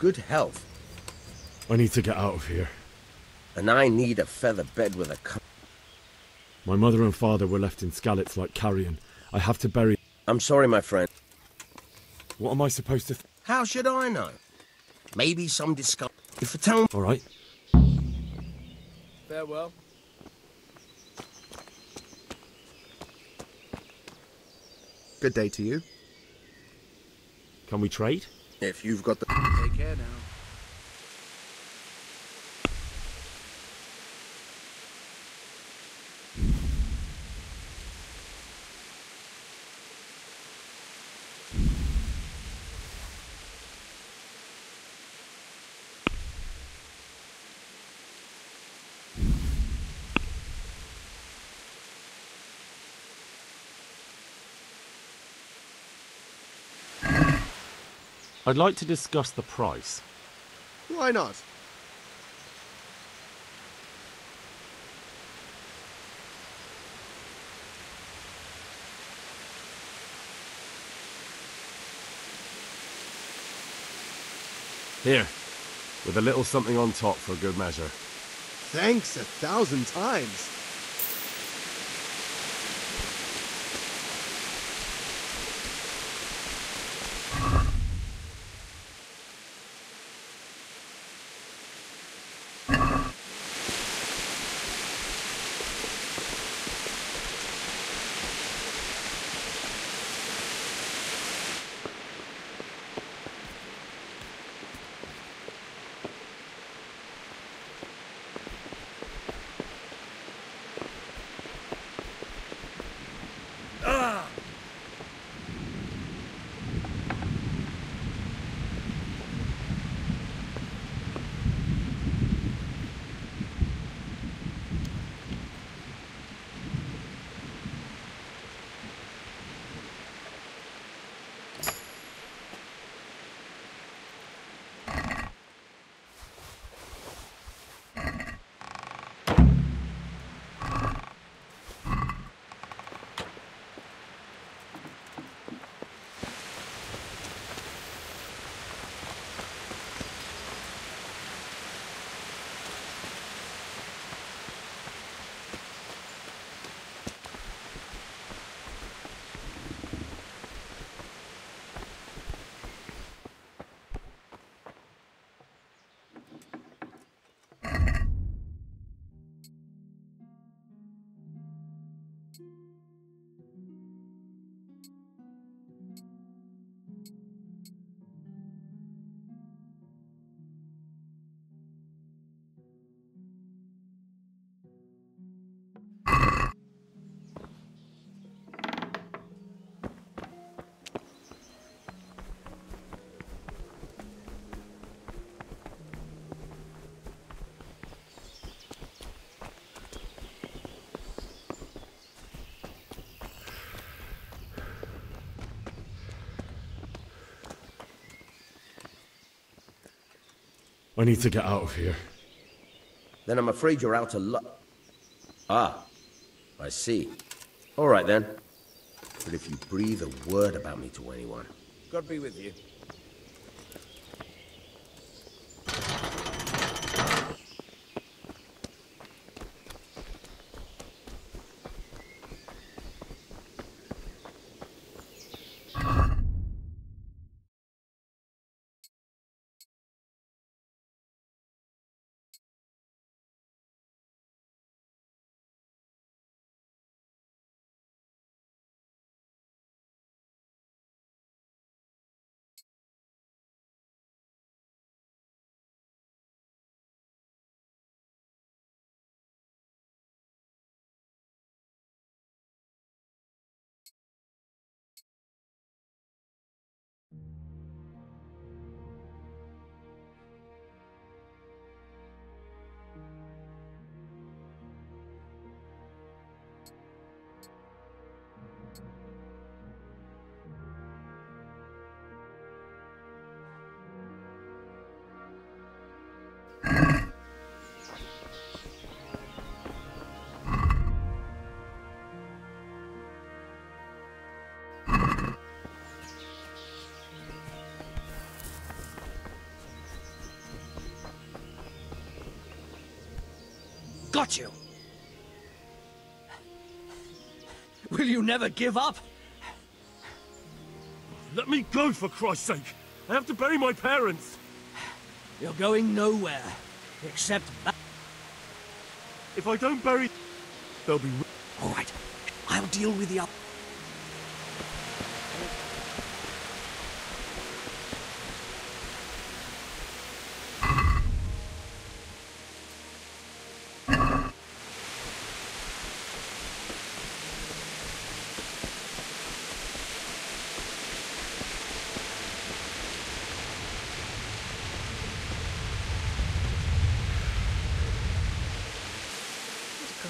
good health. I need to get out of here. And I need a feather bed with a My mother and father were left in Skalitz like carrion. I have to bury... I'm sorry, my friend. What am I supposed to... How should I know? Maybe some discovery. If a town... All right. Farewell. Good day to you. Can we trade? If you've got the... Take care now. I'd like to discuss the price. Why not? Here, with a little something on top for good measure. Thanks 1,000 times. I need to get out of here. Then I'm afraid you're out of luck. Ah, I see. All right, then. But if you breathe a word about me to anyone... God be with you. Got you! Will you never give up? Let me go, for Christ's sake! I have to bury my parents! You're going nowhere, except back. If I don't bury... they'll be... All right, I'll deal with the other.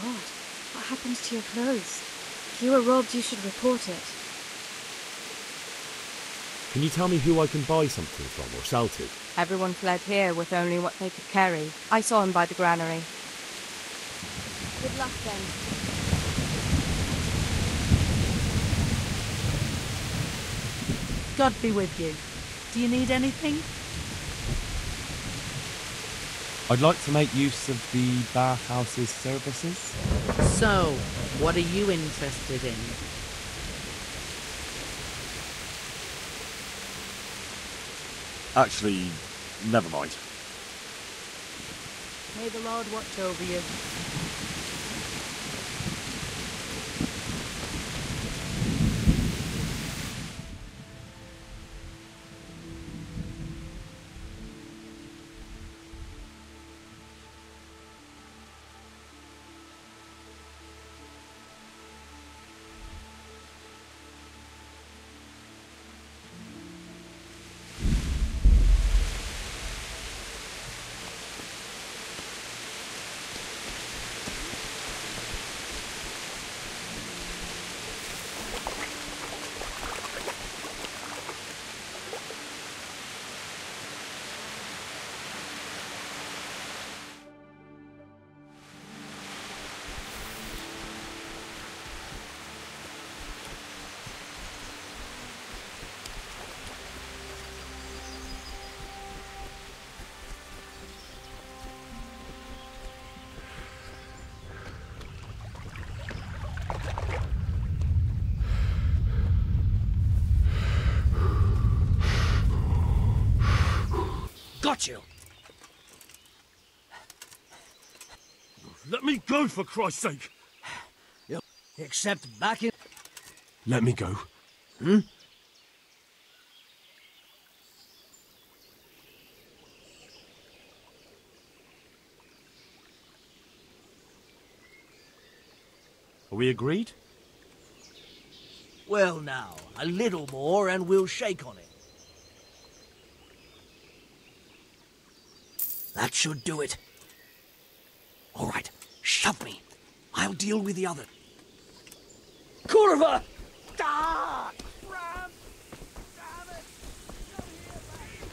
God, what happens to your clothes? If you were robbed, you should report it. Can you tell me who I can buy something from or sell to? Everyone fled here with only what they could carry. I saw him by the granary. Good luck then. God be with you. Do you need anything? I'd like to make use of the bathhouse's services. So, what are you interested in? Actually, never mind. May the Lord watch over you. Got you! Let me go, for Christ's sake! Except back in... Let me go. Hmm? Are we agreed? Well now, a little more and we'll shake on it. That should do it. All right, shove me. I'll deal with the other. Curva! Ah! Crap! Damn it! Come here, mate!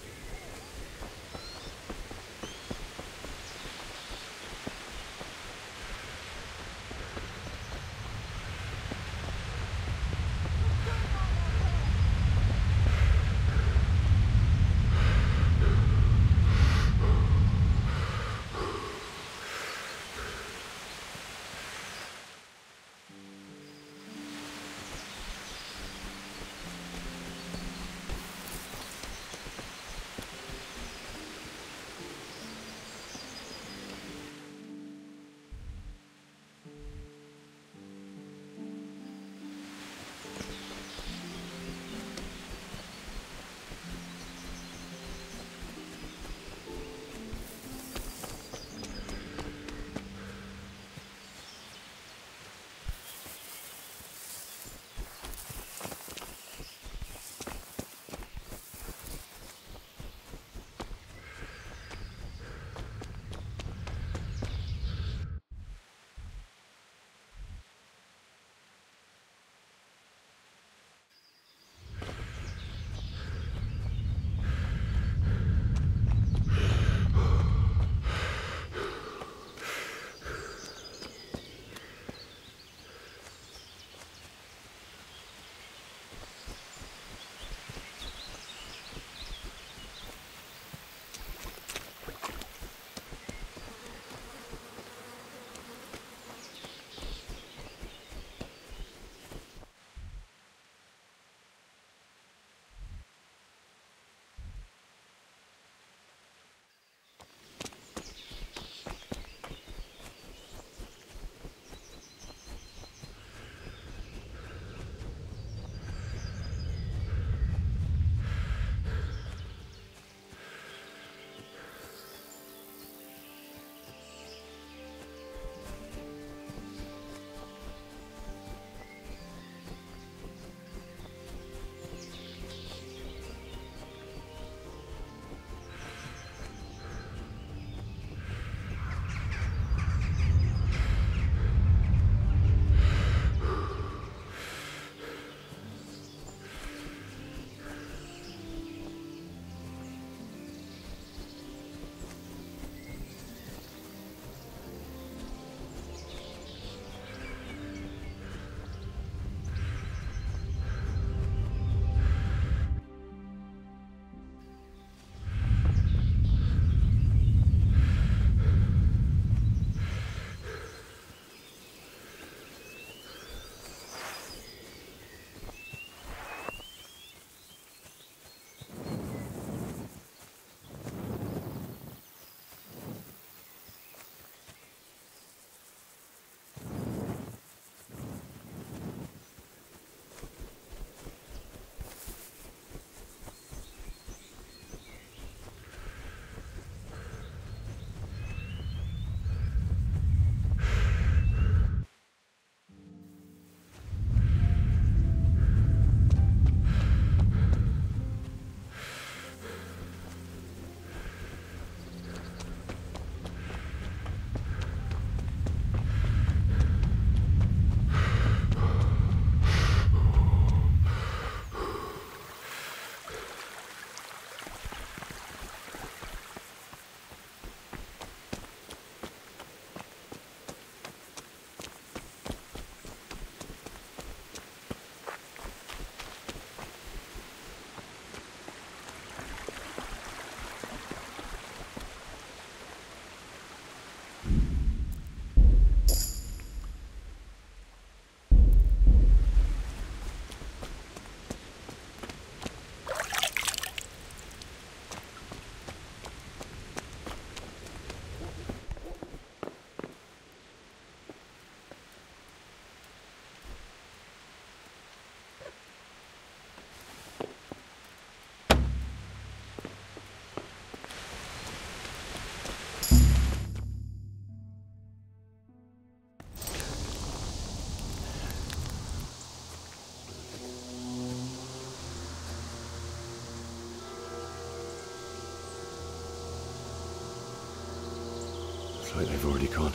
Looks like they've already gone.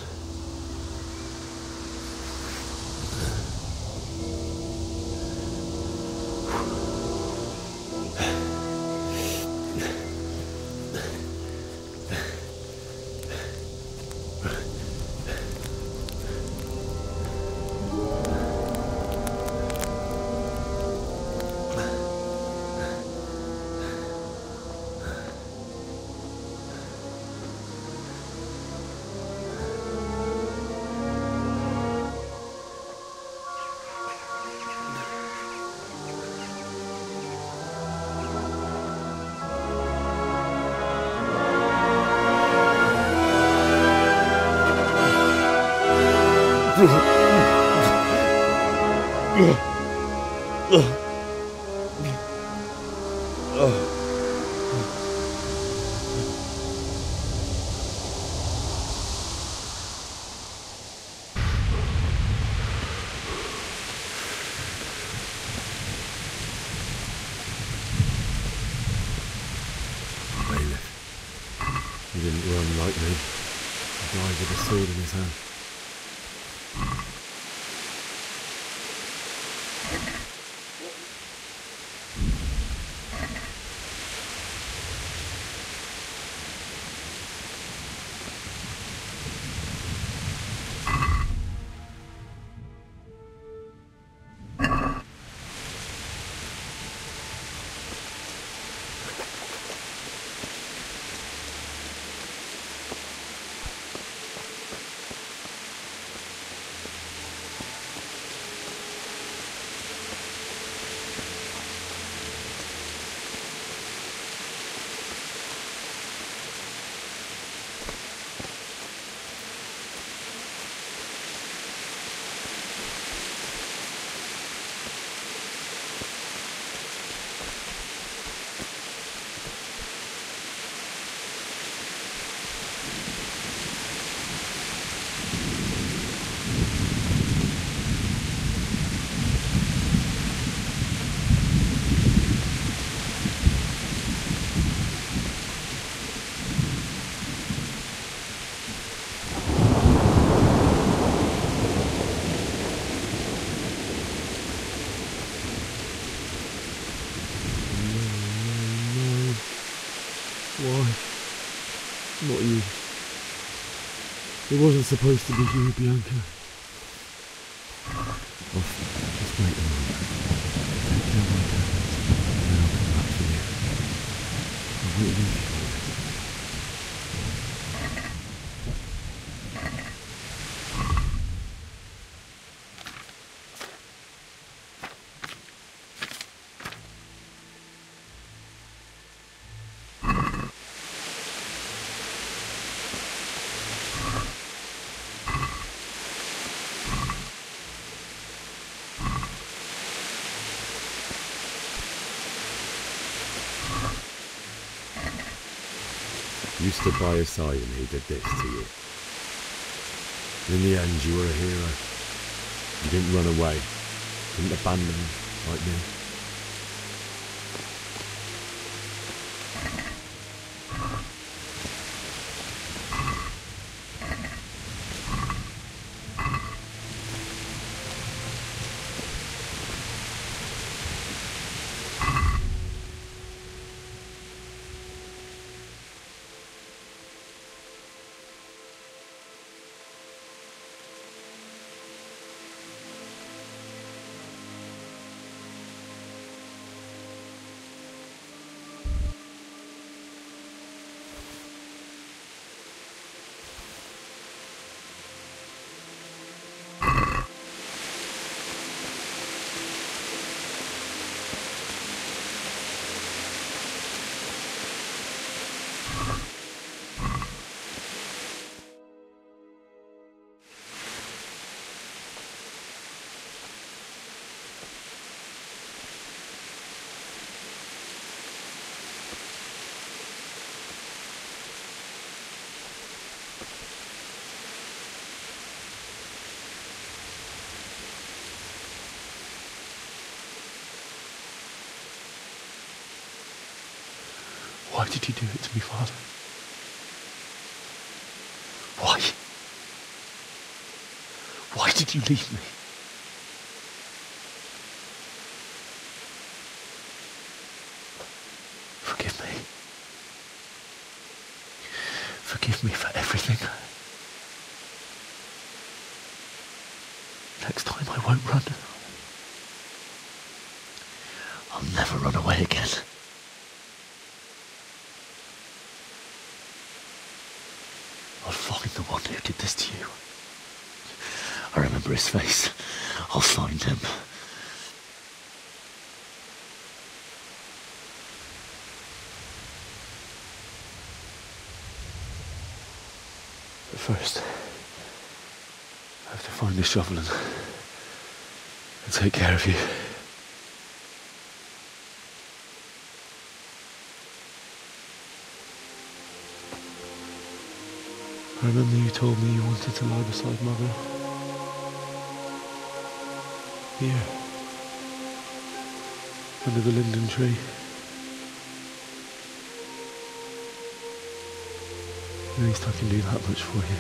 He didn't run like me. He died with a sword in his hand. Why? Not you. It wasn't supposed to be you, Bianca. Oh, just wait a moment. Take down my curtains, and I'll come back for you. I won't leave you. You stood by his side and he did this to you. In the end, you were a hero. You didn't run away. Didn't abandon him like me. Why did you do it to me, Father? Why? Why did you leave me? Forgive me. Forgive me for everything. Next time I won't run. I'll never run away again. I'll find the one who did this to you. I remember his face. I'll find him. But first, I have to find the shovel and take care of you. I remember you told me you wanted to lie beside Mother. Here. Under the linden tree. At least I can do that much for you.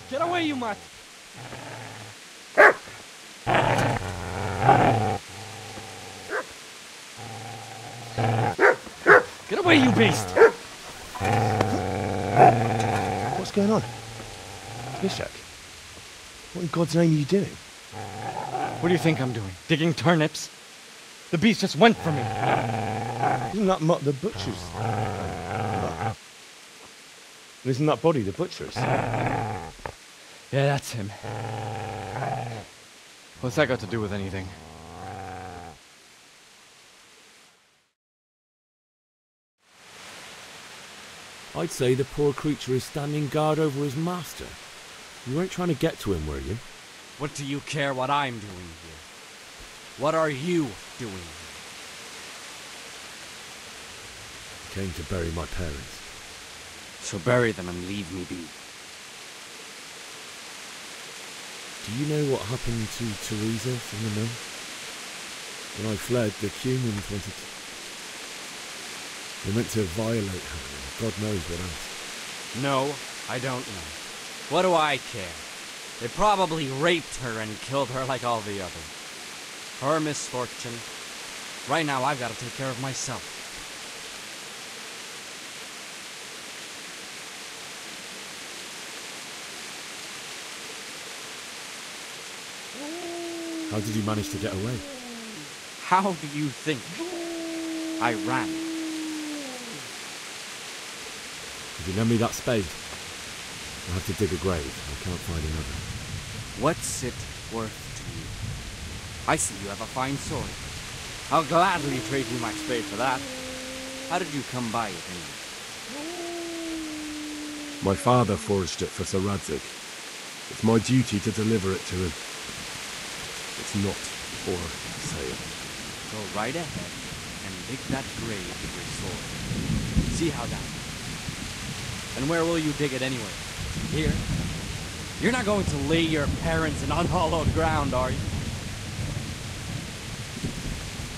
Get away, you mutt! Get away, you beast! What's going on? Bishak, what in God's name are you doing? What do you think I'm doing? Digging turnips? The beast just went for me. Isn't that Mutt the butcher's? Isn't that body the butcher's? Yeah, that's him. What's that got to do with anything? I'd say the poor creature is standing guard over his master. You weren't trying to get to him, were you? What do you care what I'm doing here? What are you doing here? Came to bury my parents. So bury them and leave me be. Do you know what happened to Teresa from the mill? When I fled, the humans wanted to... They meant to violate her, and God knows what else. No, I don't know. What do I care? They probably raped her and killed her like all the others. Her misfortune. Right now, I've got to take care of myself. How did you manage to get away? How do you think? I ran. If you lend me that spade, I'll have to dig a grave. I can't find another. What's it worth to you. I see you have a fine sword. I'll gladly trade you my spade for that. How did you come by it anyway? My father forged it for Sir Radzig. It's my duty to deliver it to him. It's not for sale. Go right ahead and dig that grave with your sword. See how that goes. And where will you dig it anyway? Here? You're not going to lay your parents in unhallowed ground, are you?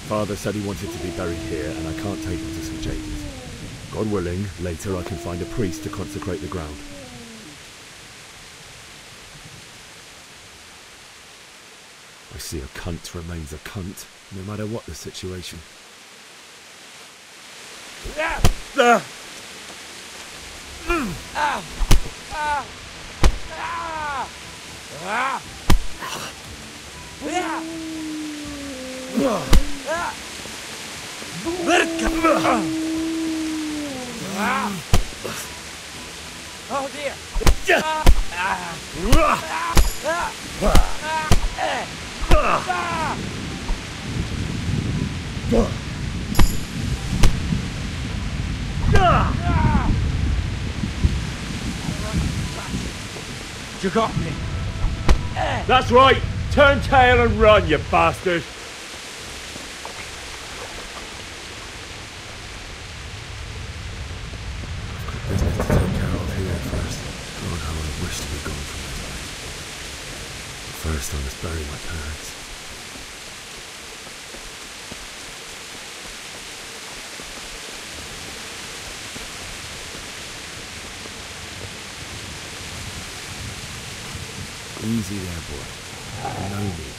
Father said he wanted to be buried here, and I can't take him to St. James's. God willing, later I can find a priest to consecrate the ground. I see a cunt remains a cunt, no matter what the situation. Oh dear! You got me. That's right! Turn tail and run, you bastard! Business to take care of here first. God, how I wish to be gone from this place. But first, I must bury my parents. Easy there, boy. You know me.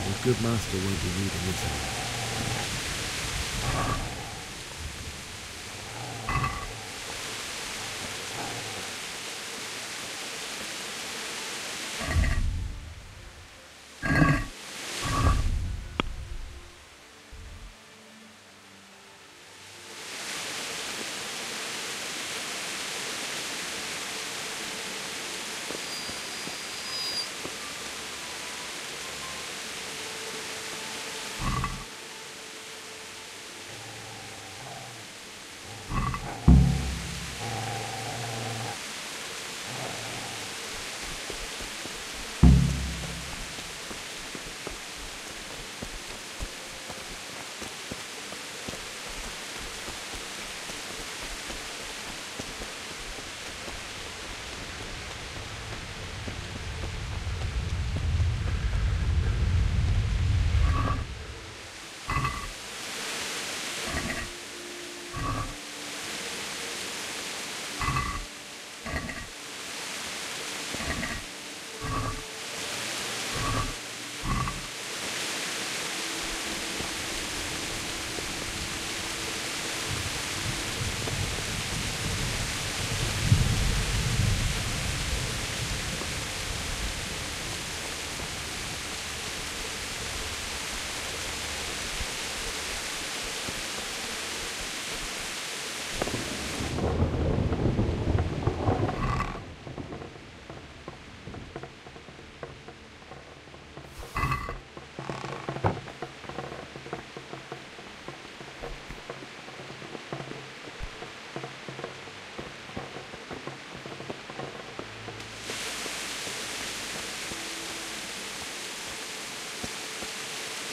Your good master won't be needing this anymore.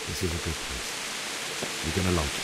This is a good place. You're gonna like it.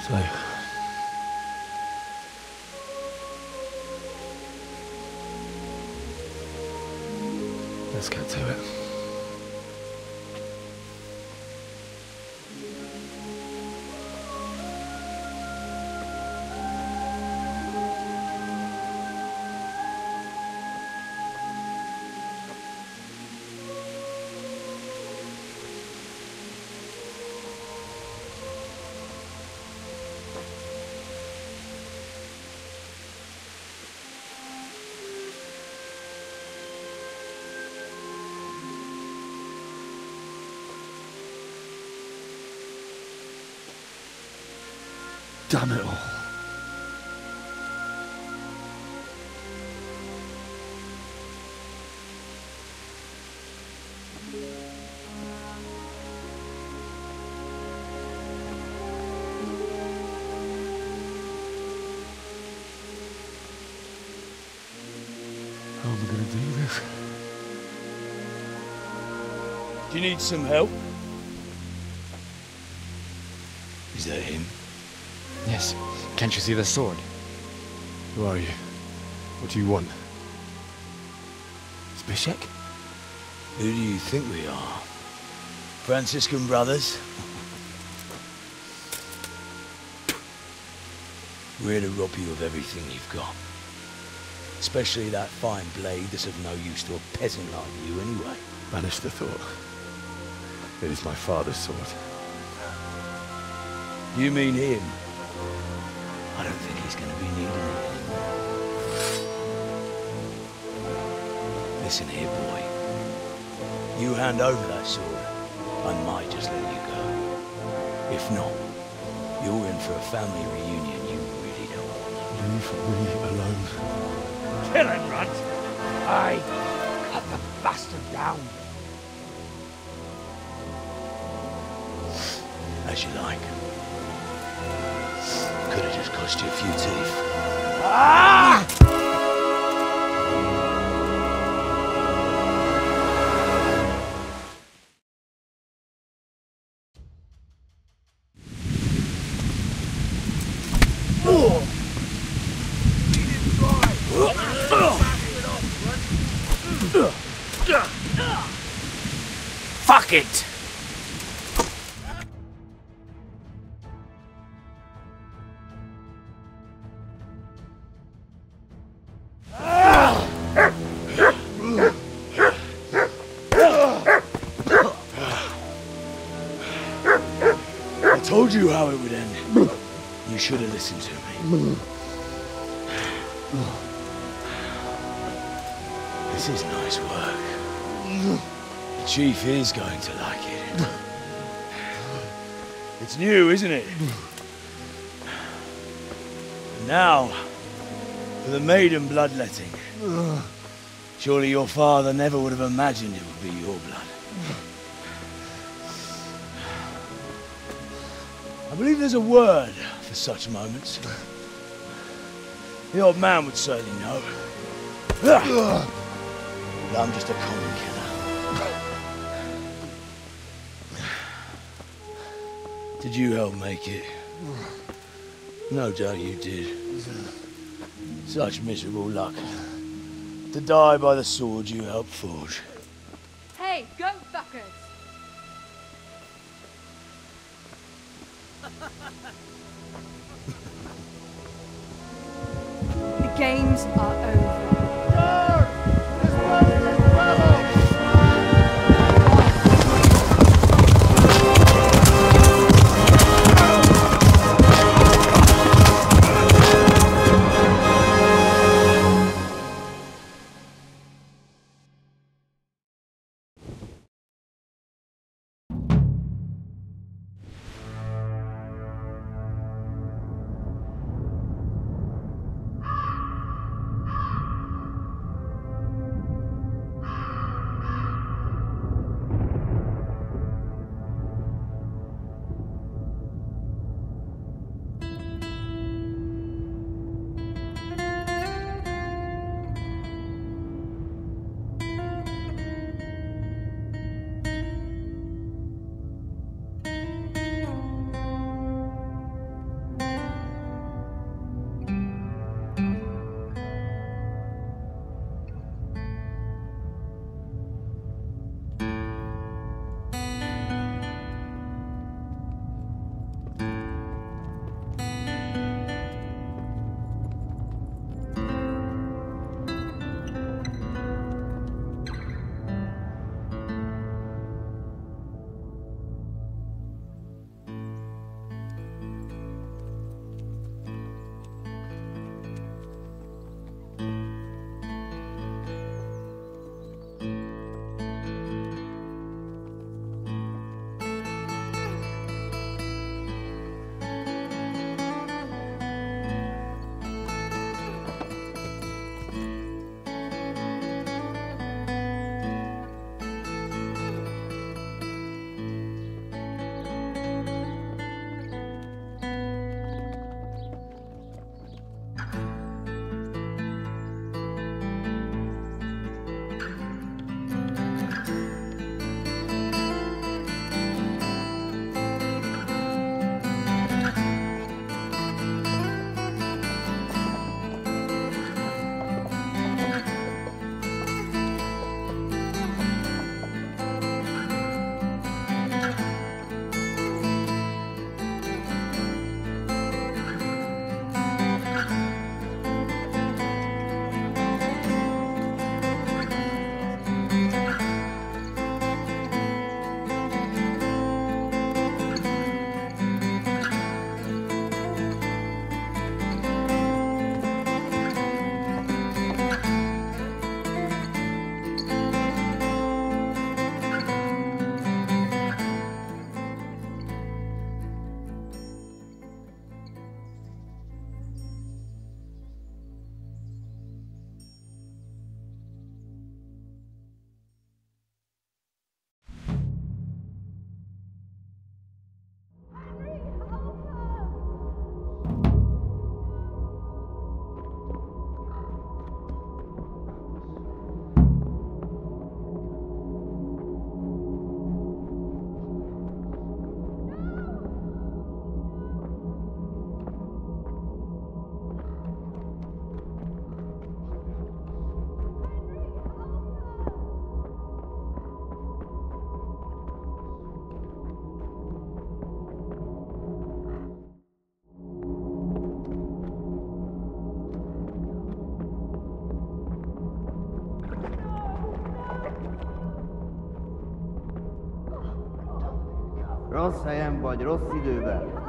So, let's get to it. Damn it all. How am I going to do this? Do you need some help? Is that him? Yes. Can't you see the sword? Who are you? What do you want? Zbyszek? Who do you think we are? Franciscan brothers? We're here to rob you of everything you've got. Especially that fine blade that's of no use to a peasant like you anyway. Banish the thought. It is my father's sword. You mean him? I don't think he's going to be needing it anymore. Listen here, boy. You hand over that sword, I might just let you go. If not, you're in for a family reunion you really don't want. Leave me alone. Kill him, Runt! Aye, cut the bastard down. As you like. Could have just cost you a few teeth. Ah! Fuck it! I told you how it would end. You should have listened to me. This is nice work. The Chief is going to like it. It's new, isn't it? And now, for the maiden bloodletting. Surely your father never would have imagined it would be your blood. I believe there's a word for such moments. The old man would certainly know. But I'm just a common killer. Did you help make it? No doubt you did. Such miserable luck. To die by the sword you helped forge. Hey, go fuckers! The games are over. Nos sajem vagy rossz időben.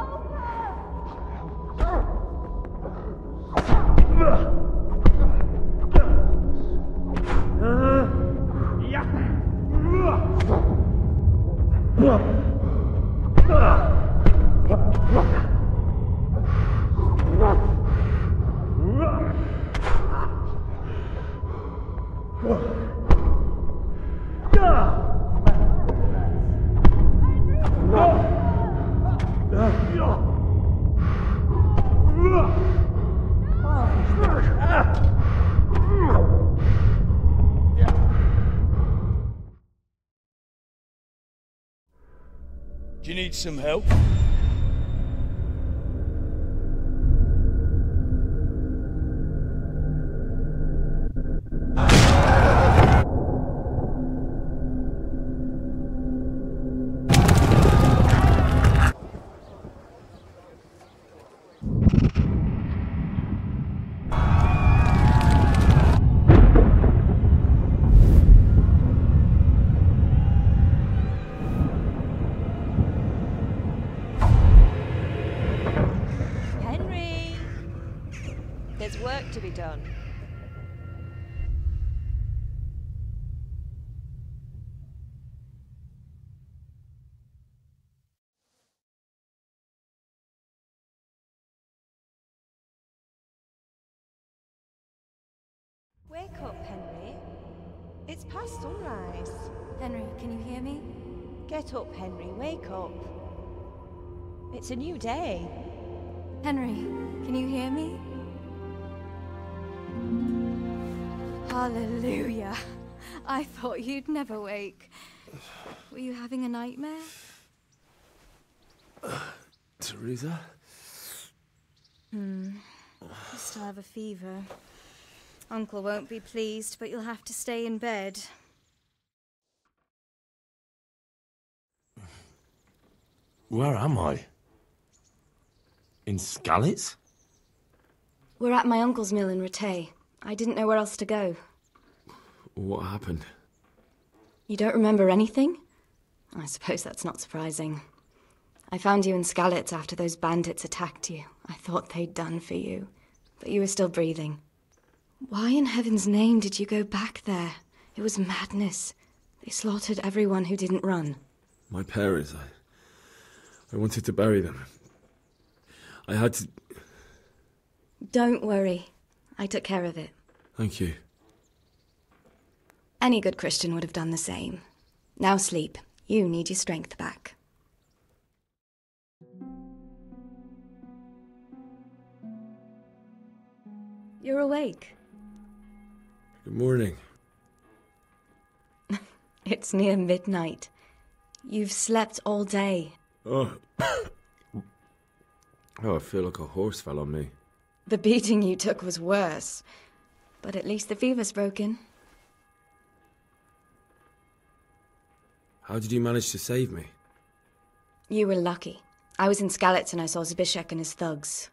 Do you need some help? There's work to be done. Wake up, Henry. It's past sunrise. Henry, can you hear me? Get up, Henry. Wake up. It's a new day. Henry, can you hear me? Hallelujah. I thought you'd never wake. Were you having a nightmare? Teresa? You still have a fever. Uncle won't be pleased, but you'll have to stay in bed. Where am I? In Skalitz? We're at my uncle's mill in Rattay. I didn't know where else to go. What happened? You don't remember anything? I suppose that's not surprising. I found you in Skalitz after those bandits attacked you. I thought they'd done for you, but you were still breathing. Why in heaven's name did you go back there? It was madness. They slaughtered everyone who didn't run. My parents, I wanted to bury them. I had to... Don't worry. I took care of it. Thank you. Any good Christian would have done the same. Now sleep. You need your strength back. You're awake. Good morning. It's near midnight. You've slept all day. Oh. I feel like a horse fell on me. The beating you took was worse. But at least the fever's broken. How did you manage to save me? You were lucky. I was in Skalitz and I saw Zbyszek and his thugs.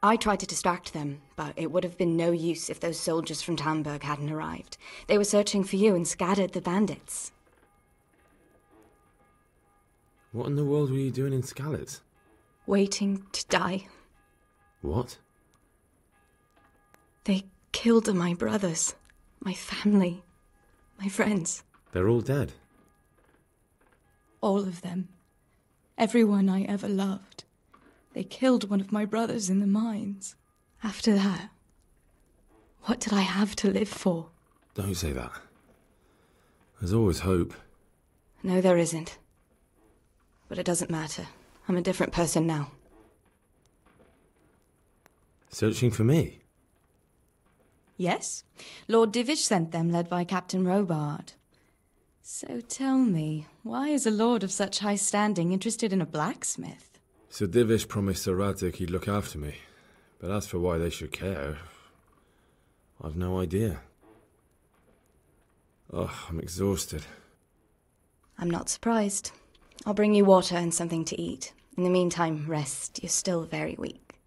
I tried to distract them, but it would have been no use if those soldiers from Tamburg hadn't arrived. They were searching for you and scattered the bandits. What in the world were you doing in Skalitz? Waiting to die. What? They killed my brothers, my family, my friends. They're all dead? All of them. Everyone I ever loved. They killed one of my brothers in the mines. After that, what did I have to live for? Don't say that. There's always hope. No, there isn't. But it doesn't matter. I'm a different person now. Searching for me? Yes. Lord Divish sent them, led by Captain Robard. So tell me, why is a lord of such high standing interested in a blacksmith? Sir Divish promised Sir Radek he'd look after me. But as for why they should care, I've no idea. Oh, I'm exhausted. I'm not surprised. I'll bring you water and something to eat. In the meantime, rest. You're still very weak.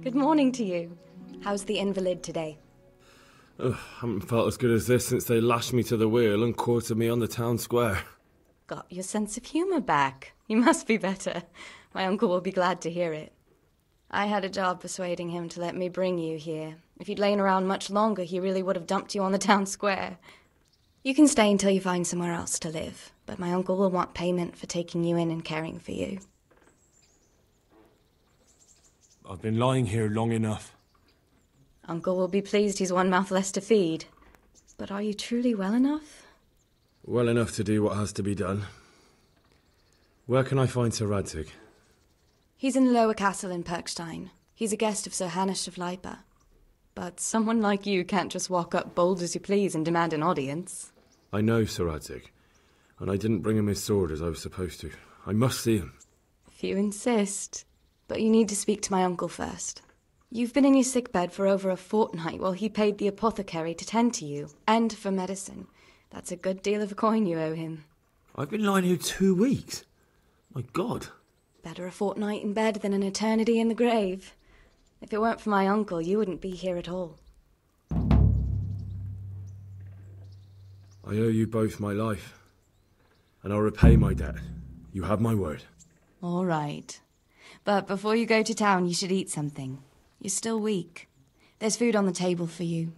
Good morning to you. How's the invalid today? Ugh, haven't felt as good as this since they lashed me to the wheel and quartered me on the town square. Got your sense of humour back. You must be better. My uncle will be glad to hear it. I had a job persuading him to let me bring you here. If you'd lain around much longer, he really would have dumped you on the town square. You can stay until you find somewhere else to live, but my uncle will want payment for taking you in and caring for you. I've been lying here long enough. Uncle will be pleased he's one mouth less to feed. But are you truly well enough? Well enough to do what has to be done. Where can I find Sir Radzig? He's in the lower castle in Perkstein. He's a guest of Sir Hanush of Leipa. But someone like you can't just walk up bold as you please and demand an audience. I know Sir Radzig, and I didn't bring him his sword as I was supposed to. I must see him. If you insist. But you need to speak to my uncle first. You've been in your sickbed for over a fortnight while he paid the apothecary to tend to you, and for medicine. That's a good deal of a coin you owe him. I've been lying here 2 weeks. My God. Better a fortnight in bed than an eternity in the grave. If it weren't for my uncle, you wouldn't be here at all. I owe you both my life, and I'll repay my debt. You have my word. All right. But before you go to town, you should eat something. You're still weak. There's food on the table for you.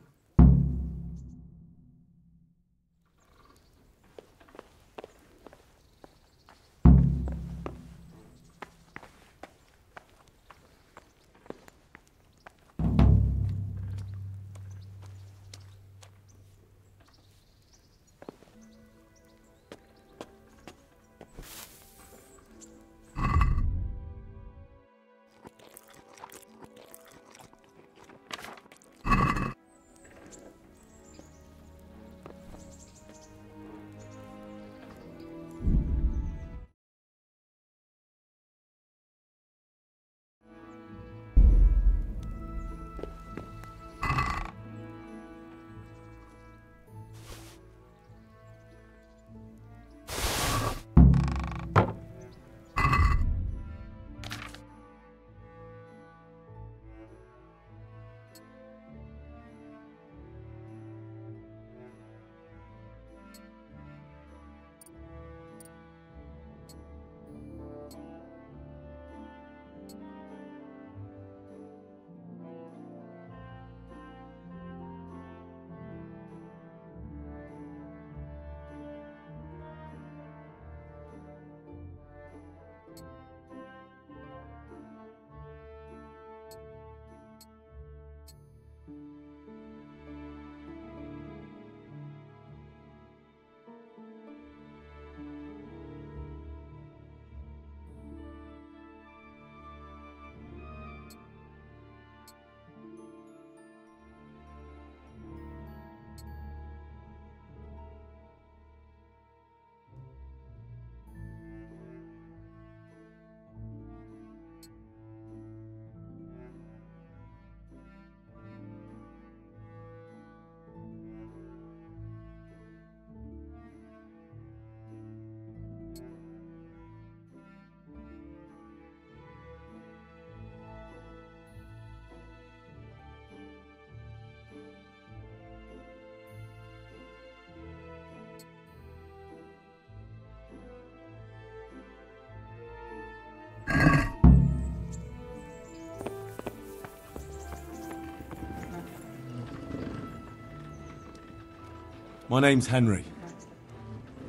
My name's Henry.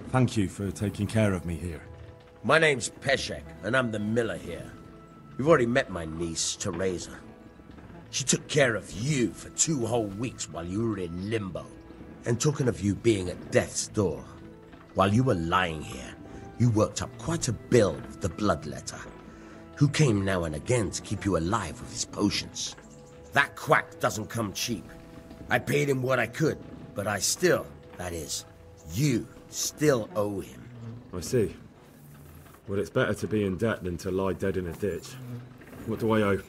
Thank you for taking care of me here. My name's Peshek, and I'm the miller here. You've already met my niece, Teresa. She took care of you for 2 whole weeks while you were in limbo. And talking of you being at death's door, while you were lying here, you worked up quite a bill with the bloodletter, who came now and again to keep you alive with his potions. That quack doesn't come cheap. I paid him what I could, but I still, that is, you still owe him. I see. Well, it's better to be in debt than to lie dead in a ditch. What do I owe?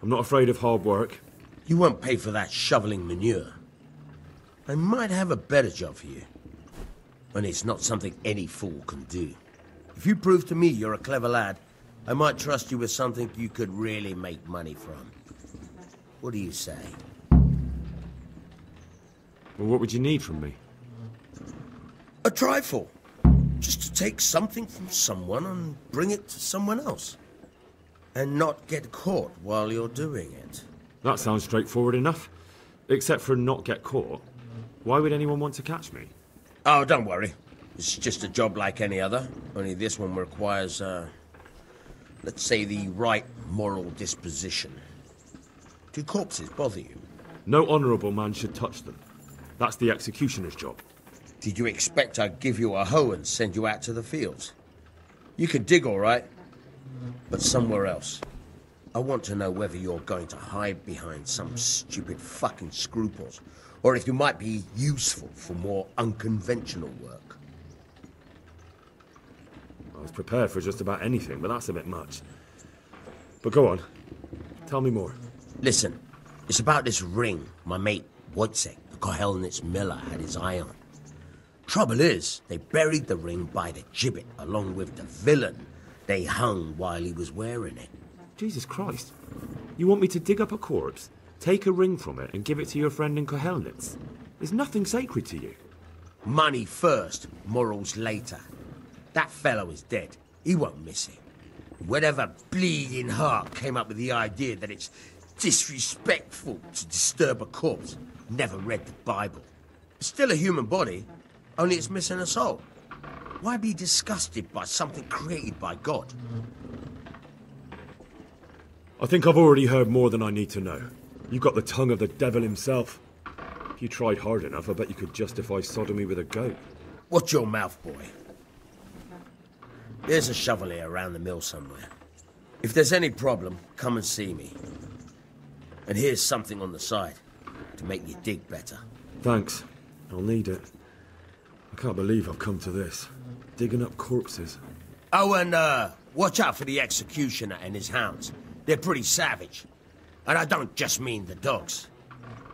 I'm not afraid of hard work. You won't pay for that shoveling manure. I might have a better job for you. And it's not something any fool can do. If you prove to me you're a clever lad, I might trust you with something you could really make money from. What do you say? Well, what would you need from me? A trifle. Just to take something from someone and bring it to someone else. And not get caught while you're doing it. That sounds straightforward enough. Except for not get caught. Why would anyone want to catch me? Oh, don't worry. It's just a job like any other. Only this one requires, let's say, the right moral disposition. Do corpses bother you? No honourable man should touch them. That's the executioner's job. Did you expect I'd give you a hoe and send you out to the fields? You can dig all right, but somewhere else. I want to know whether you're going to hide behind some stupid fucking scruples, or if you might be useful for more unconventional work. I was prepared for just about anything, but that's a bit much. But go on. Tell me more. Listen, it's about this ring my mate Wojciech, the Kohelnitz miller, had his eye on. Trouble is, they buried the ring by the gibbet, along with the villain they hung while he was wearing it. Jesus Christ. You want me to dig up a corpse, take a ring from it, and give it to your friend in Kohelnitz? There's nothing sacred to you. Money first, morals later. That fellow is dead. He won't miss it. Whatever bleeding heart came up with the idea that it's disrespectful to disturb a corpse never read the Bible. It's still a human body, only it's missing a soul. Why be disgusted by something created by God? I think I've already heard more than I need to know. You've got the tongue of the devil himself. If you tried hard enough, I bet you could justify sodomy with a goat. Watch your mouth, boy. There's a shovel here around the mill somewhere. If there's any problem, come and see me. And here's something on the side to make you dig better. Thanks. I'll need it. I can't believe I've come to this. Digging up corpses. Oh, and watch out for the executioner and his hounds. They're pretty savage. And I don't just mean the dogs.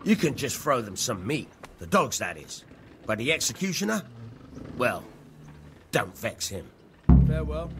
You can just throw them some meat. The dogs, that is. But the executioner? Well, don't vex him. Farewell.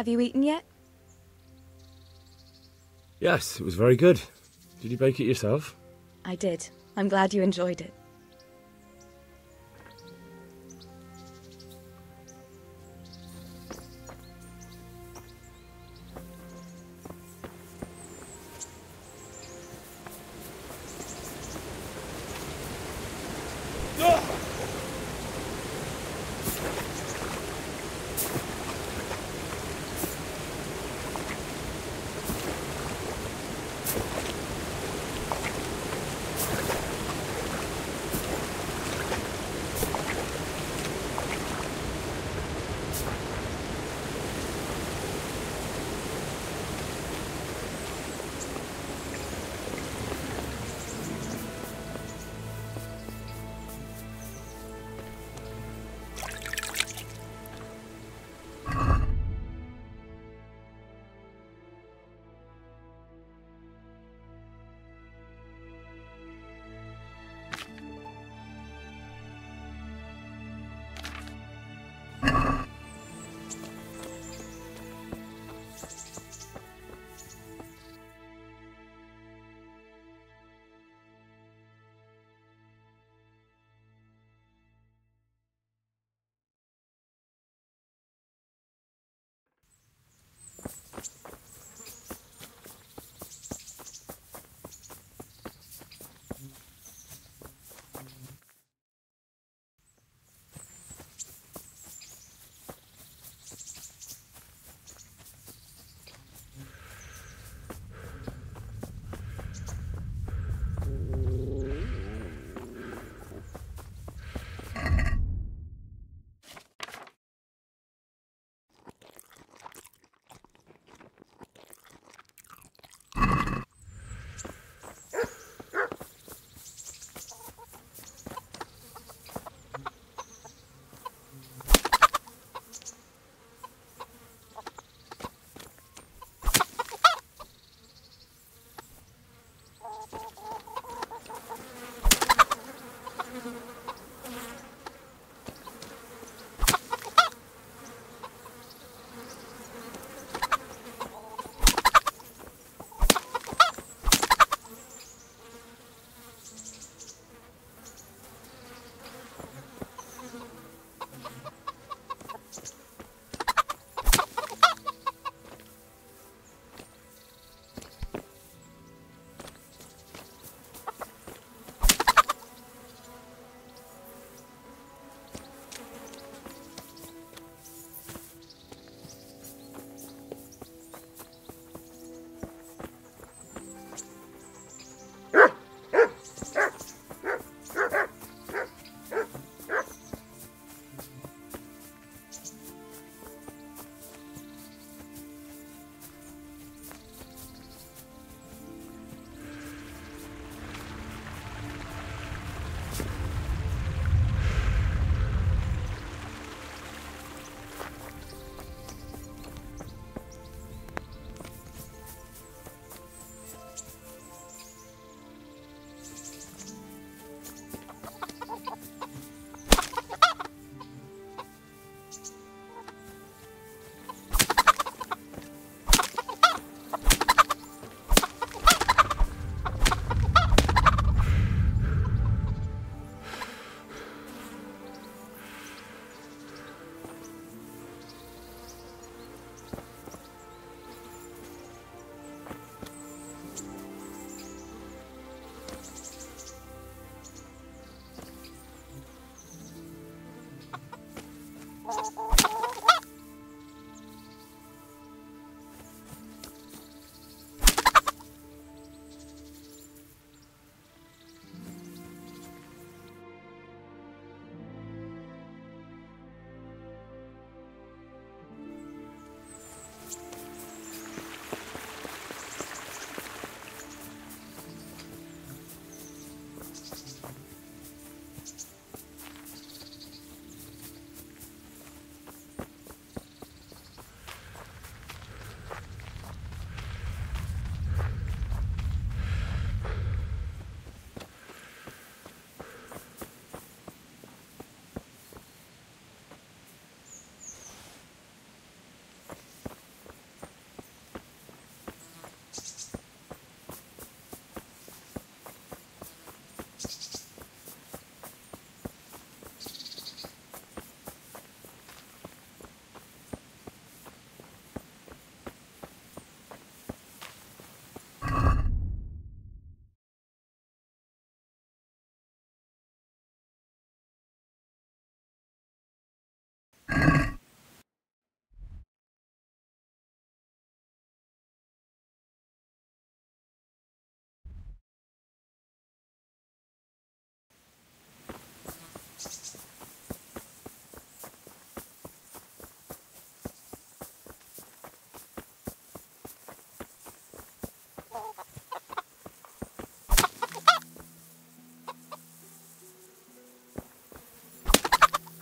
Have you eaten yet? Yes, it was very good. Did you bake it yourself? I did. I'm glad you enjoyed it.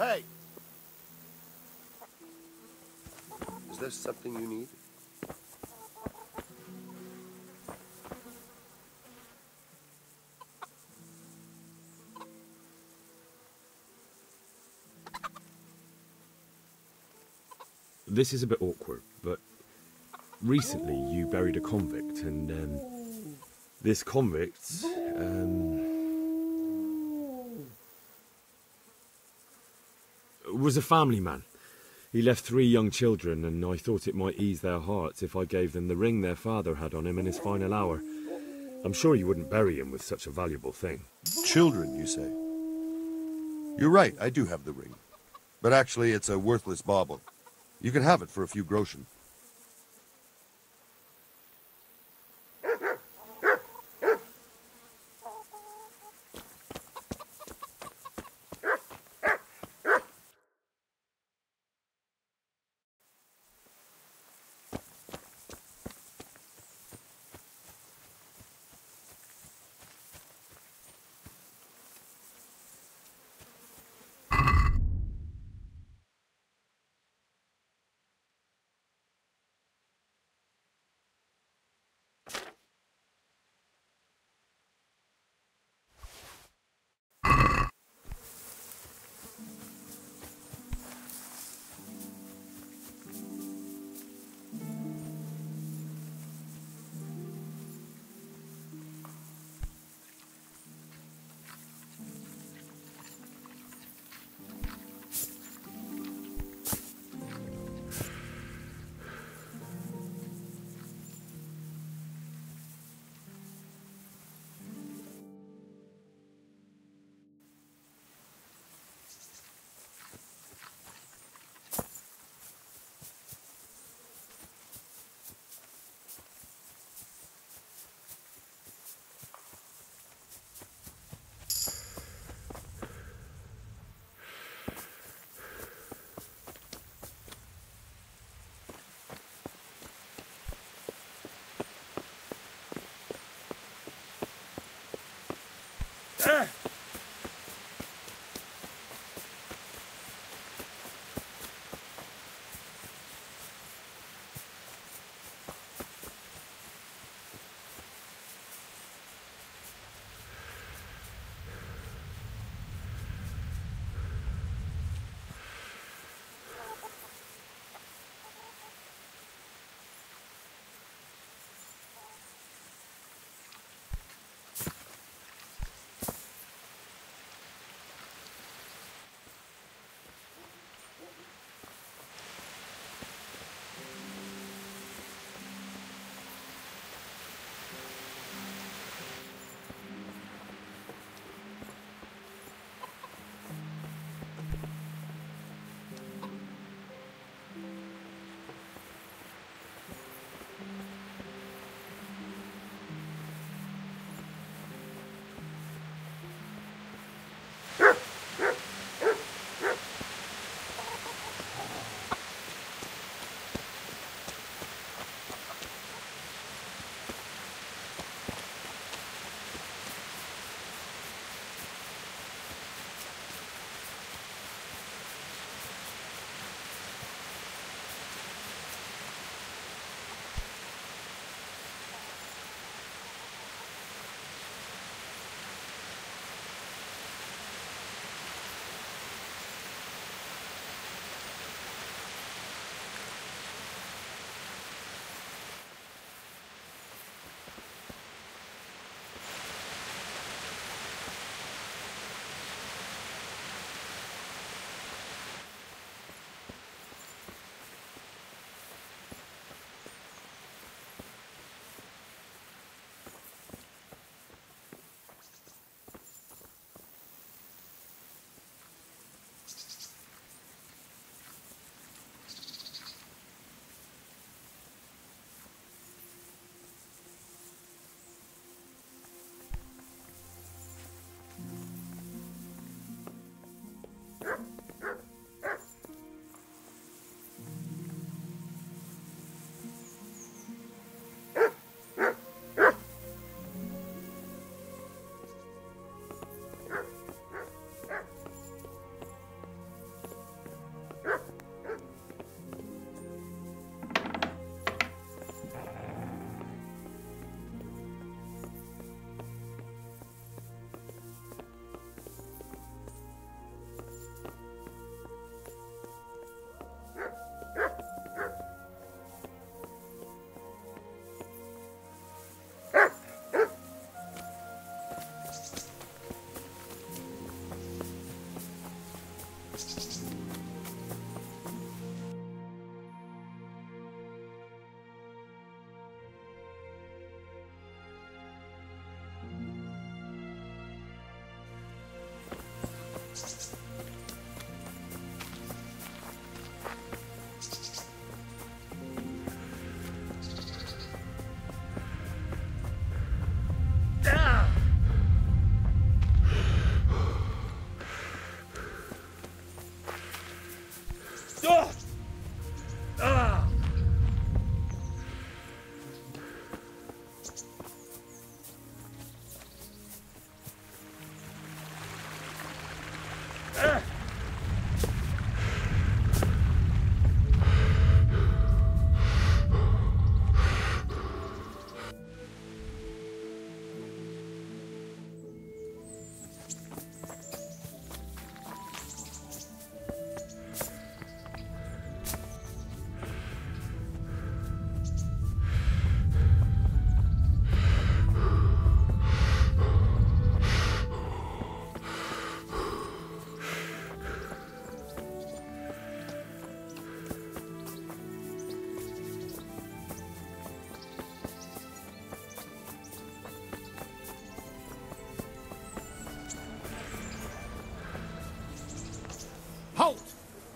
Hey! Is there something you need? This is a bit awkward, but recently you buried a convict, and this convict was a family man. He left 3 young children, and I thought it might ease their hearts if I gave them the ring their father had on him in his final hour. I'm sure you wouldn't bury him with such a valuable thing. Children, you say? You're right, I do have the ring. But actually, it's a worthless bauble. You can have it for a few groschen.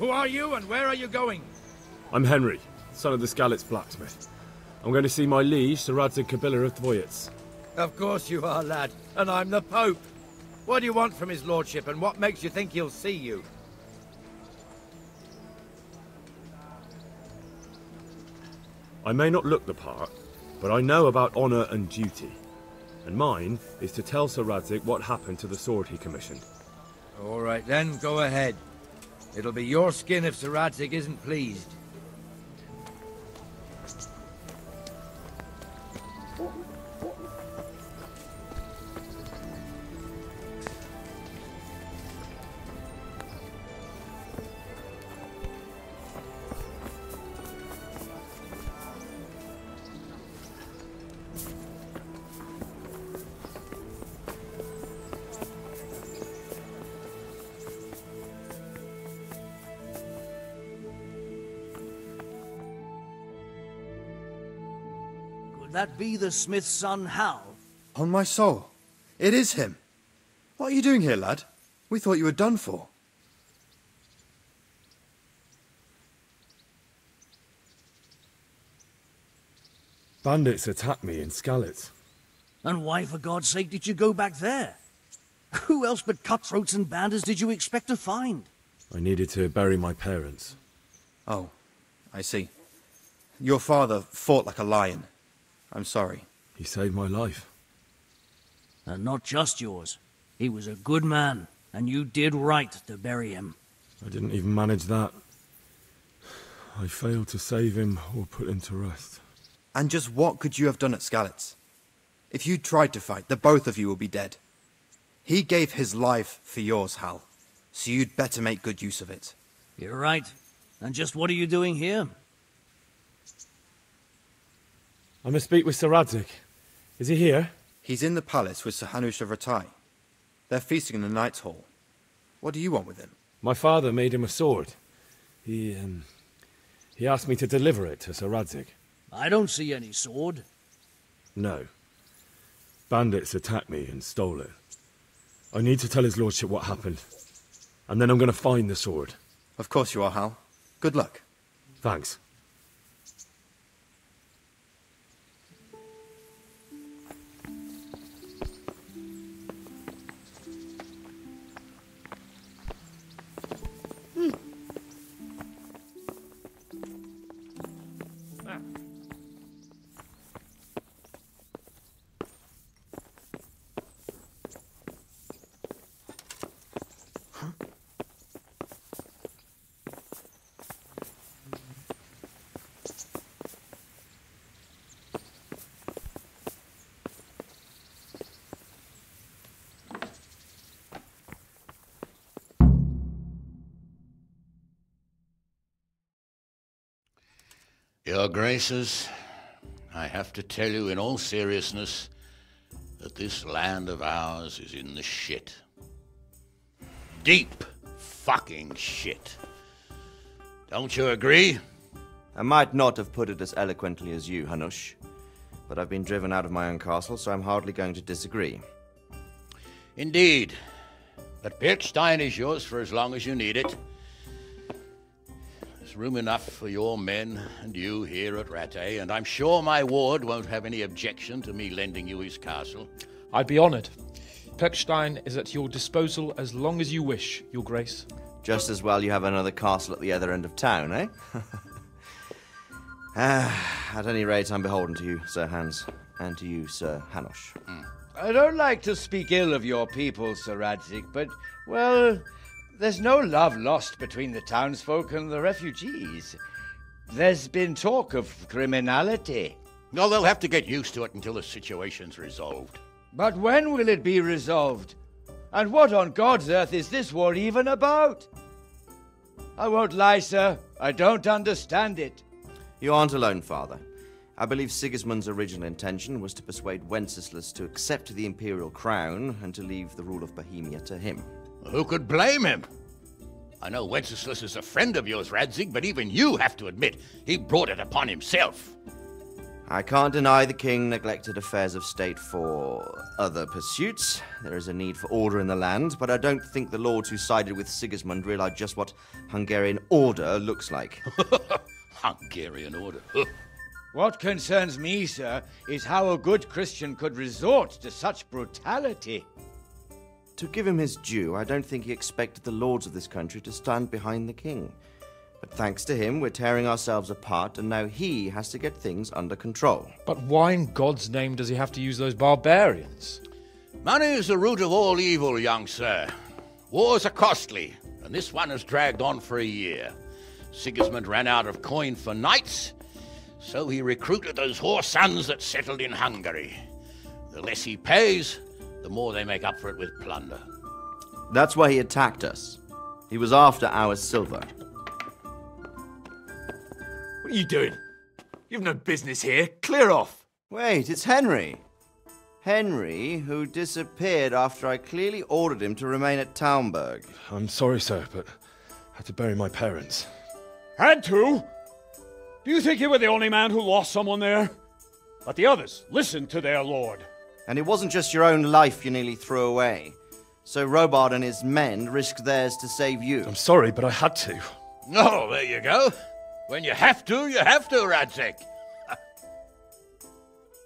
Who are you and where are you going? I'm Henry, son of the Skalitz blacksmith. I'm going to see my liege, Sir Radzig Kabila of Dvoyets. Of course you are, lad. And I'm the Pope. What do you want from his lordship, and what makes you think he'll see you? I may not look the part, but I know about honour and duty. And mine is to tell Sir Radzig what happened to the sword he commissioned. All right then, go ahead. It'll be your skin if Sir Radzig isn't pleased. That be the smith's son, Hal? On my soul. It is him. What are you doing here, lad? We thought you were done for. Bandits attacked me in Skalitz. And why, for God's sake, did you go back there? Who else but cutthroats and bandits did you expect to find? I needed to bury my parents. Oh, I see. Your father fought like a lion. I'm sorry. He saved my life. And not just yours. He was a good man, and you did right to bury him. I didn't even manage that. I failed to save him or put him to rest. And just what could you have done at Skalitz? If you tried to fight, the both of you will be dead. He gave his life for yours, Hal. So you'd better make good use of it. You're right. And just what are you doing here? I must speak with Sir Radzig. Is he here? He's in the palace with Sir Hanush of Ratai. They're feasting in the Knight's Hall. What do you want with him? My father made him a sword. He asked me to deliver it to Sir Radzig. I don't see any sword. No. Bandits attacked me and stole it. I need to tell his lordship what happened. And then I'm going to find the sword. Of course you are, Hal. Good luck. Thanks. Your Graces, I have to tell you in all seriousness that this land of ours is in the shit. Deep fucking shit. Don't you agree? I might not have put it as eloquently as you, Hanush, but I've been driven out of my own castle, so I'm hardly going to disagree. Indeed. But Pirkstein is yours for as long as you need it. There's room enough for your men and you here at Rattay, and I'm sure my ward won't have any objection to me lending you his castle. I'd be honoured. Pirkstein is at your disposal as long as you wish, Your Grace. Just as well you have another castle at the other end of town, eh? At any rate, I'm beholden to you, Sir Hans, and to you, Sir Hanush. I don't like to speak ill of your people, Sir Radzig, but, well, there's no love lost between the townsfolk and the refugees. There's been talk of criminality. No, they'll have to get used to it until the situation's resolved. But when will it be resolved? And what on God's earth is this war even about? I won't lie, sir. I don't understand it. You aren't alone, Father. I believe Sigismund's original intention was to persuade Wenceslas to accept the imperial crown and to leave the rule of Bohemia to him. Who could blame him? I know Wenceslas is a friend of yours, Radzig, but even you have to admit he brought it upon himself. I can't deny the king neglected affairs of state for other pursuits. There is a need for order in the land, but I don't think the lords who sided with Sigismund realized just what Hungarian order looks like. Hungarian order. What concerns me, sir, is how a good Christian could resort to such brutality. To give him his due, I don't think he expected the lords of this country to stand behind the king. But thanks to him, we're tearing ourselves apart, and now he has to get things under control. But why in God's name does he have to use those barbarians? Money is the root of all evil, young sir. Wars are costly, and this one has dragged on for a year. Sigismund ran out of coin for knights, so he recruited those whore sons that settled in Hungary. The less he pays, the more they make up for it with plunder. That's why he attacked us. He was after our silver. What are you doing? You've no business here. Clear off. Wait, it's Henry. Henry, who disappeared after I clearly ordered him to remain at Taumberg. I'm sorry, sir, but I had to bury my parents. Had to? Do you think you were the only man who lost someone there? But the others listened to their lord. And it wasn't just your own life you nearly threw away. So Robard and his men risked theirs to save you. I'm sorry, but I had to. Oh, there you go. When you have to, Radzig.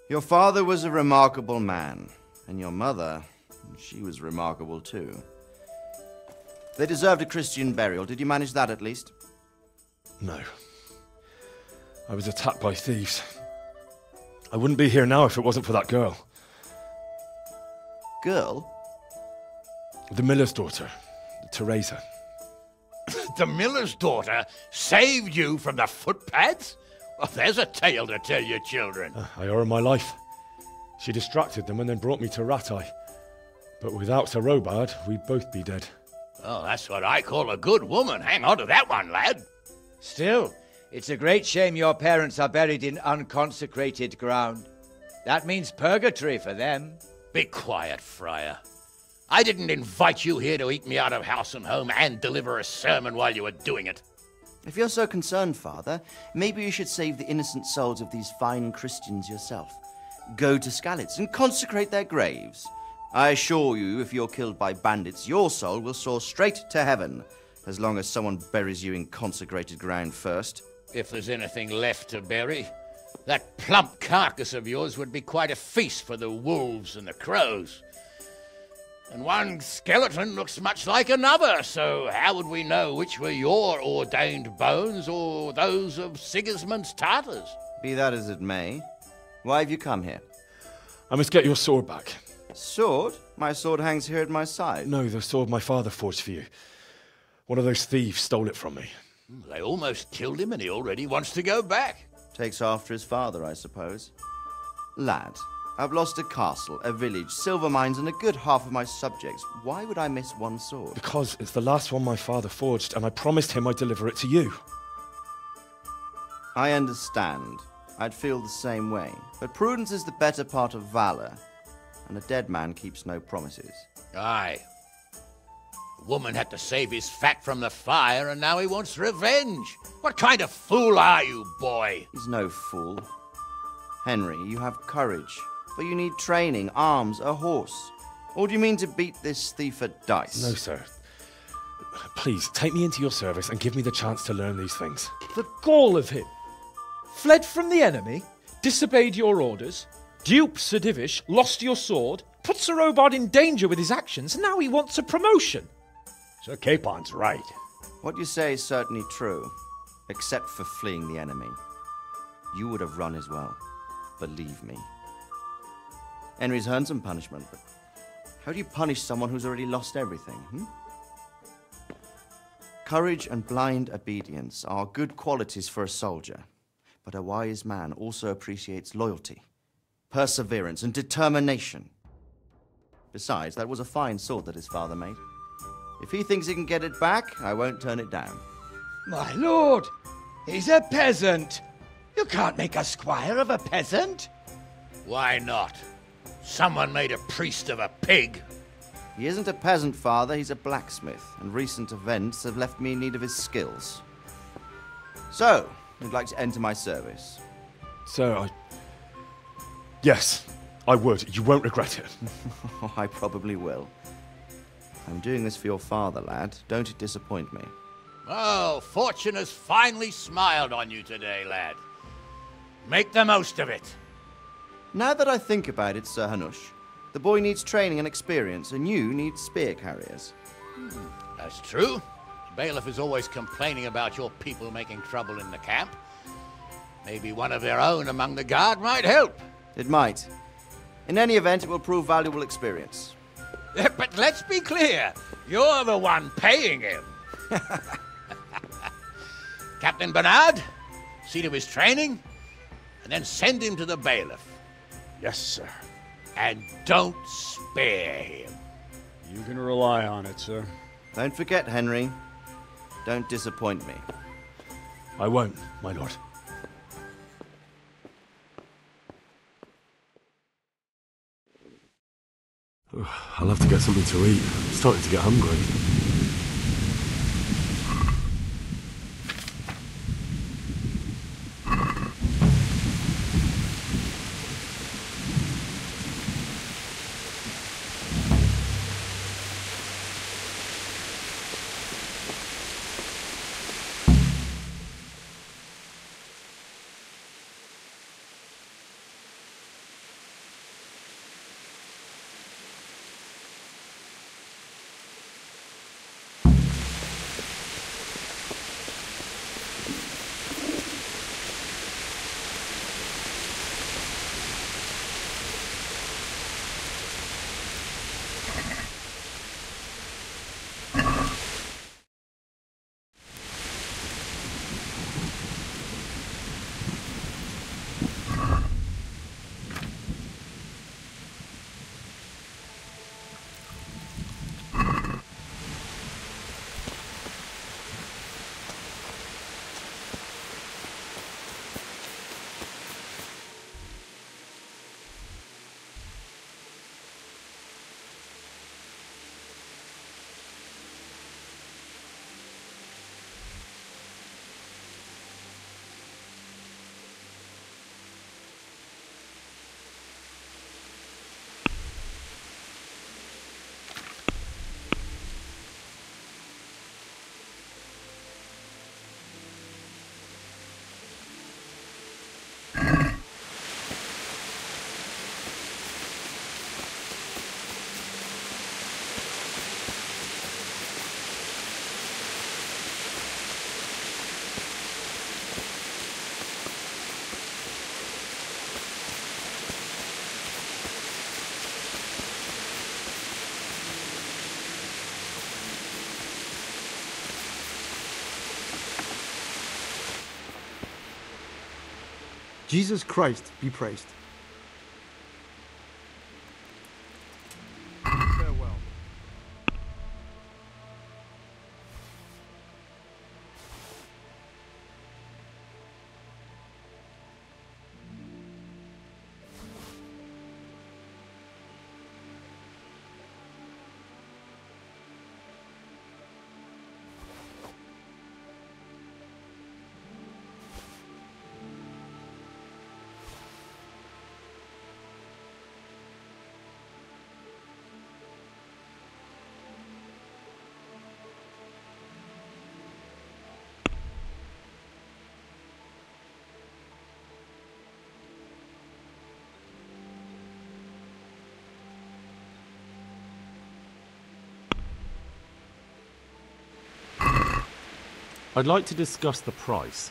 Your father was a remarkable man, and your mother, she was remarkable too. They deserved a Christian burial. Did you manage that at least? No. I was attacked by thieves. I wouldn't be here now if it wasn't for that girl. Girl? The miller's daughter, Teresa. The miller's daughter saved you from the footpads? Well, there's a tale to tell your children. I owe her my life. She distracted them and then brought me to Ratai. But without Sir Robard, we'd both be dead. Oh, that's what I call a good woman. Hang on to that one, lad. Still, it's a great shame your parents are buried in unconsecrated ground. That means purgatory for them. Be quiet, Friar. I didn't invite you here to eat me out of house and home and deliver a sermon while you were doing it. If you're so concerned, Father, maybe you should save the innocent souls of these fine Christians yourself. Go to Skalitz and consecrate their graves. I assure you, if you're killed by bandits, your soul will soar straight to heaven, as long as someone buries you in consecrated ground first. If there's anything left to bury, that plump carcass of yours would be quite a feast for the wolves and the crows. And one skeleton looks much like another, so how would we know which were your ordained bones or those of Sigismund's Tartars? Be that as it may, why have you come here? I must get your sword back. Sword? My sword hangs here at my side. No, the sword my father forged for you. One of those thieves stole it from me. They almost killed him and he already wants to go back. Takes after his father, I suppose. Lad, I've lost a castle, a village, silver mines, and a good half of my subjects. Why would I miss one sword? Because it's the last one my father forged, and I promised him I'd deliver it to you. I understand. I'd feel the same way. But prudence is the better part of valor, and a dead man keeps no promises. Aye. The woman had to save his fat from the fire, and now he wants revenge. What kind of fool are you, boy? He's no fool. Henry, you have courage. But you need training, arms, a horse. Or do you mean to beat this thief at dice? No, sir. Please, take me into your service and give me the chance to learn these things. The gall of him. Fled from the enemy, disobeyed your orders, duped Sir Divish, lost your sword, put Sir Robard in danger with his actions, and now he wants a promotion. Sir Capon's right. What you say is certainly true, except for fleeing the enemy. You would have run as well, believe me. Henry's earned some punishment, but how do you punish someone who's already lost everything, Courage and blind obedience are good qualities for a soldier, but a wise man also appreciates loyalty, perseverance, and determination. Besides, that was a fine sword that his father made. If he thinks he can get it back, I won't turn it down. My lord, he's a peasant. You can't make a squire of a peasant. Why not? Someone made a priest of a pig. He isn't a peasant, Father. He's a blacksmith, and recent events have left me in need of his skills. So, you'd like to enter my service? Sir, Yes, I would. You won't regret it. Oh, I probably will. I'm doing this for your father, lad. Don't disappoint me. Well, fortune has finally smiled on you today, lad. Make the most of it. Now that I think about it, Sir Hanush, the boy needs training and experience, and you need spear carriers. That's true. The bailiff is always complaining about your people making trouble in the camp. Maybe one of their own among the guard might help. It might. In any event, it will prove valuable experience. But let's be clear, you're the one paying him. Captain Bernard, see to his training, and then send him to the bailiff. Yes, sir. And don't spare him. You can rely on it, sir. Don't forget, Henry. Don't disappoint me. I won't, my lord. I'll have to get something to eat. I'm starting to get hungry. Jesus Christ be praised. Farewell. I'd like to discuss the price.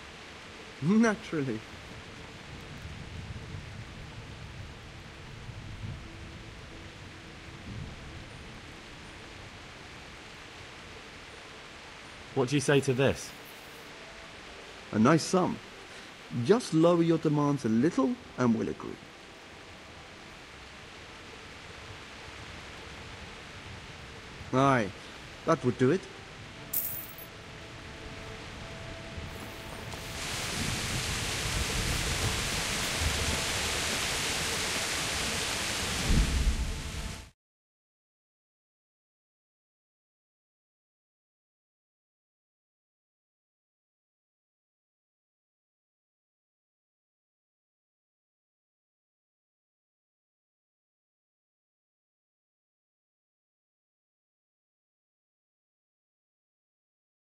Naturally. What do you say to this? A nice sum. Just lower your demands a little and we'll agree. Aye, that would do it.